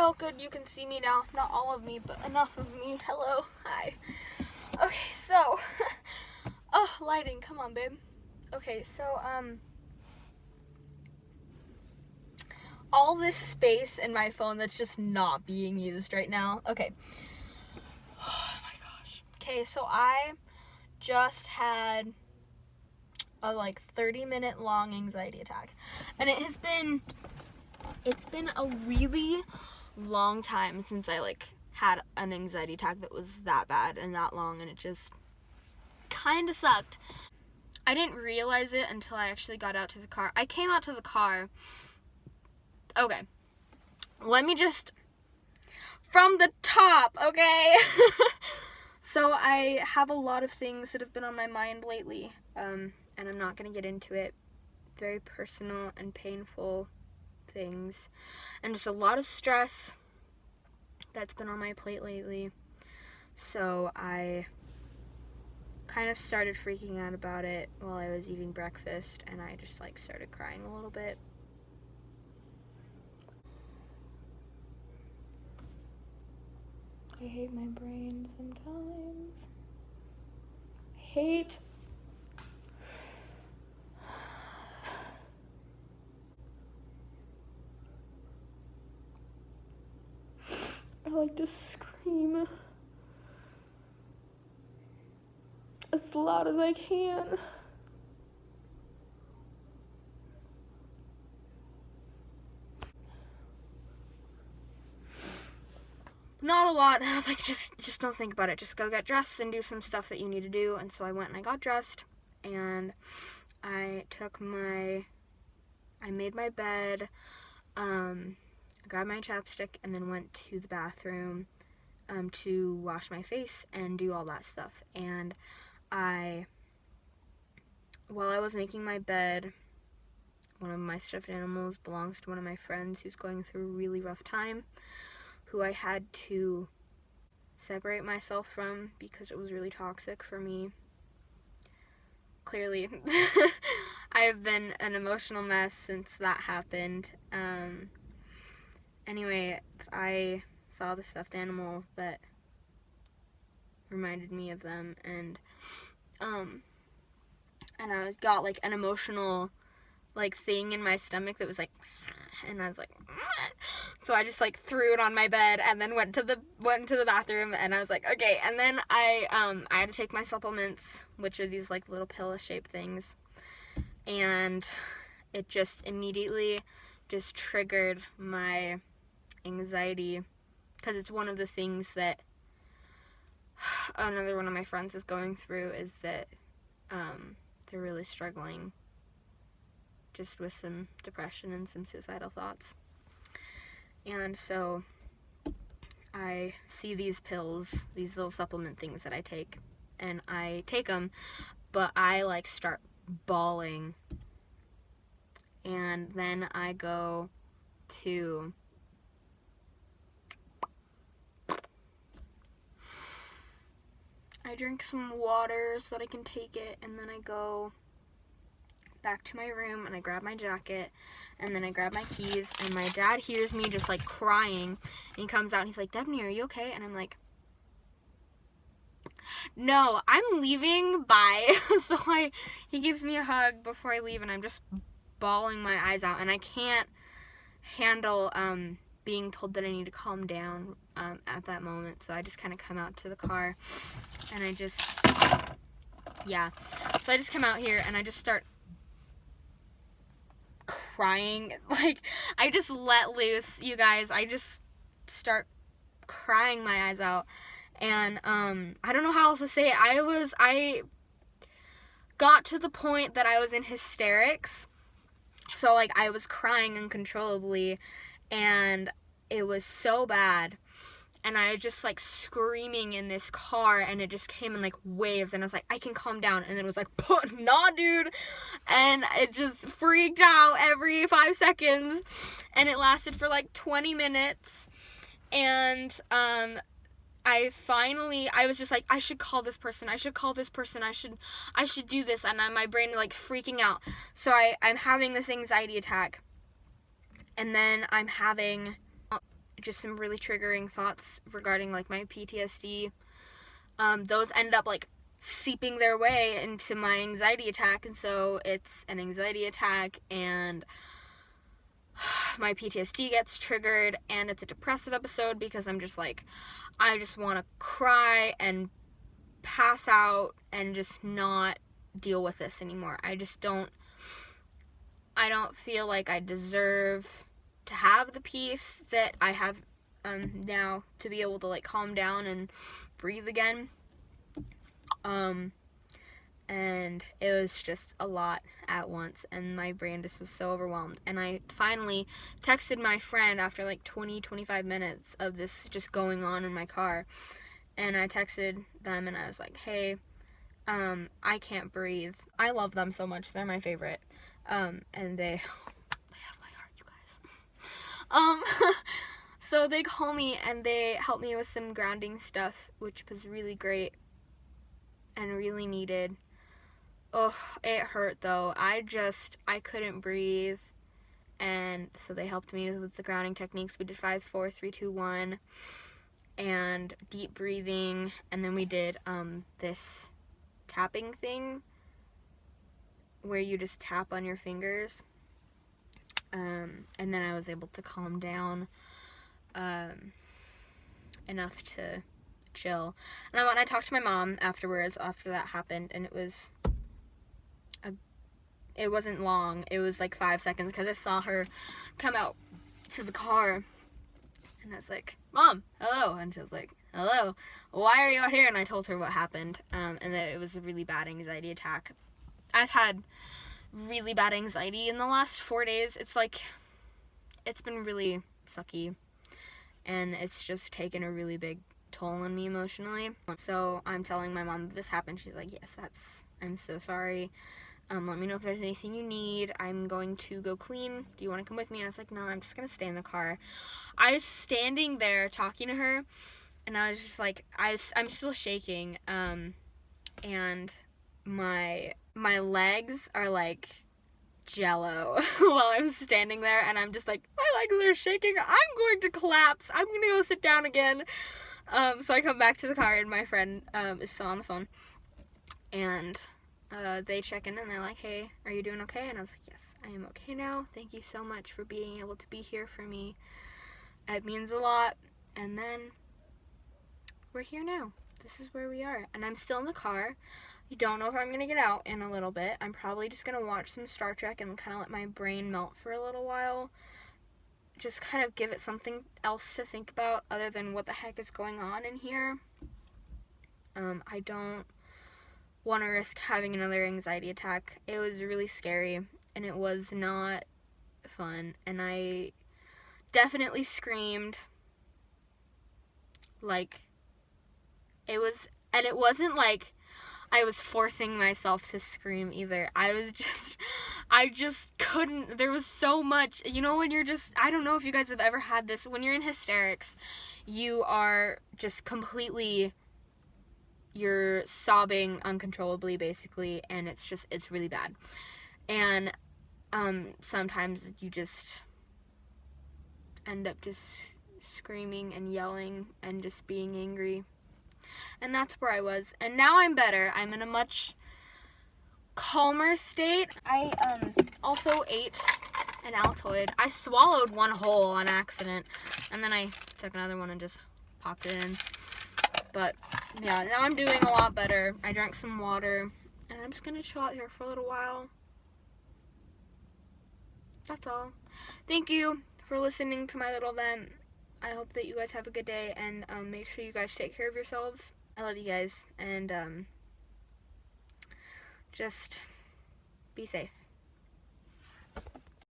Oh, good, you can see me now. Not all of me, but enough of me. Hello. Hi. Okay, so, oh, lighting, come on, babe. Okay, so, all this space in my phone that's just not being used right now. Okay. Oh my gosh. Okay, so I just had a 30-minute long anxiety attack. And it's been a really long time since I had an anxiety attack that was that bad and that long, and it just kind of sucked. I didn't realize it until I actually got out to the car. I came out to the car. Okay. Let me just from the top, okay? So I have a lot of things that have been on my mind lately, and I'm not going to get into it. Very personal and painful things, and just a lot of stress that's been on my plate lately. So I kind of started freaking out about it while I was eating breakfast, and I just started crying a little bit. I hate my brain sometimes. I like to scream as loud as I can. Not a lot. And I was like, just don't think about it. Just go get dressed and do some stuff that you need to do. And so I went and I got dressed, and I made my bed, grabbed my chapstick, and then went to the bathroom to wash my face and do all that stuff. And while I was making my bed, one of my stuffed animals belongs to one of my friends who's going through a really rough time, who I had to separate myself from because it was really toxic for me. Clearly, I have been an emotional mess since that happened. Anyway, I saw the stuffed animal that reminded me of them, and I got an emotional thing in my stomach that was and I was like, so I just threw it on my bed and then went into the bathroom, and I was like, okay. And then I had to take my supplements, which are these little pill shaped things, and it just immediately just triggered my anxiety, because it's one of the things that another one of my friends is going through, is that they're really struggling just with some depression and some suicidal thoughts. And so I see these pills, these little supplement things that I take, and I take them, but I start bawling. And then I go to I drink some water so that I can take it, and then I go back to my room and I grab my jacket, and then I grab my keys, and my dad hears me just crying, and he comes out and he's like, Debney, are you okay? And I'm like, no, I'm leaving, bye. So he gives me a hug before I leave, and I'm just bawling my eyes out, and I can't handle being told that I need to calm down at that moment. So I just kind of come out to the car, and I just come out here and I just start crying. I just let loose, you guys. I just start crying my eyes out, and I don't know how else to say it. I got to the point that I was in hysterics. So I was crying uncontrollably, and it was so bad, and I just screaming in this car, and it just came in waves, and I was like, I can calm down, and then it was nah, dude, and it just freaked out every 5 seconds, and it lasted for 20 minutes, and I was just I should call this person, I should do this, and my brain freaking out. So I'm having this anxiety attack, and then I'm having just some really triggering thoughts regarding like my PTSD. Those end up like seeping their way into my anxiety attack, and so it's an anxiety attack, and my PTSD gets triggered, and it's a depressive episode because I'm just like, I just want to cry and pass out and just not deal with this anymore. I don't feel like I deserve to have the peace that I have now, to be able to like calm down and breathe again. And it was just a lot at once, and my brain just was so overwhelmed. And I finally texted my friend after like 20-25 minutes of this just going on in my car, and I texted them and I was like, hey, I can't breathe. I love them so much, they're my favorite. And they have my heart, you guys. So they call me and they help me with some grounding stuff, which was really great and really needed. Oh, it hurt though. I couldn't breathe. And so they helped me with the grounding techniques. We did 5, 4, 3, 2, 1 and deep breathing. And then we did this tapping thing where you just tap on your fingers. And then I was able to calm down enough to chill. And when I talked to my mom afterwards, after that happened, and it wasn't long. It was like 5 seconds because I saw her come out to the car. And I was like, Mom, hello. And she was like, hello. Why are you out here? And I told her what happened. And that it was a really bad anxiety attack. I've had really bad anxiety in the last 4 days. It's been really sucky. And it's just taken a really big toll on me emotionally. So I'm telling my mom that this happened. She's like, yes, I'm so sorry. Let me know if there's anything you need. I'm going to go clean. Do you want to come with me? And I was like, no, I'm just going to stay in the car. I was standing there talking to her, and I was just like, I'm still shaking, and my legs are like jello while I'm standing there, and I'm just like, my legs are shaking. I'm going to collapse. I'm going to go sit down again. So I come back to the car, and my friend is still on the phone, and they check in and they're like, hey, are you doing okay? And I was like, yes, I am okay now. Thank you so much for being able to be here for me. It means a lot. And then we're here now. This is where we are. And I'm still in the car. I don't know if I'm going to get out in a little bit. I'm probably just going to watch some Star Trek and kind of let my brain melt for a little while. Just kind of give it something else to think about other than what the heck is going on in here. I don't want to risk having another anxiety attack. It was really scary, and it was not fun, and I definitely screamed. Like, it wasn't like I was forcing myself to scream either. I just couldn't. There was so much, when you're just, I don't know if you guys have ever had this, when you're in hysterics, you are just completely, you're sobbing uncontrollably, basically, and it's really bad. And sometimes you just end up just screaming and yelling and just being angry. And that's where I was. And now I'm better. I'm in a much calmer state. I also ate an Altoid. I swallowed one whole on accident, and then I took another one and just popped it in. But yeah, now I'm doing a lot better. I drank some water, and I'm just gonna chill out here for a little while. That's all. Thank you for listening to my little vent. I hope that you guys have a good day, and make sure you guys take care of yourselves. I love you guys, and just be safe.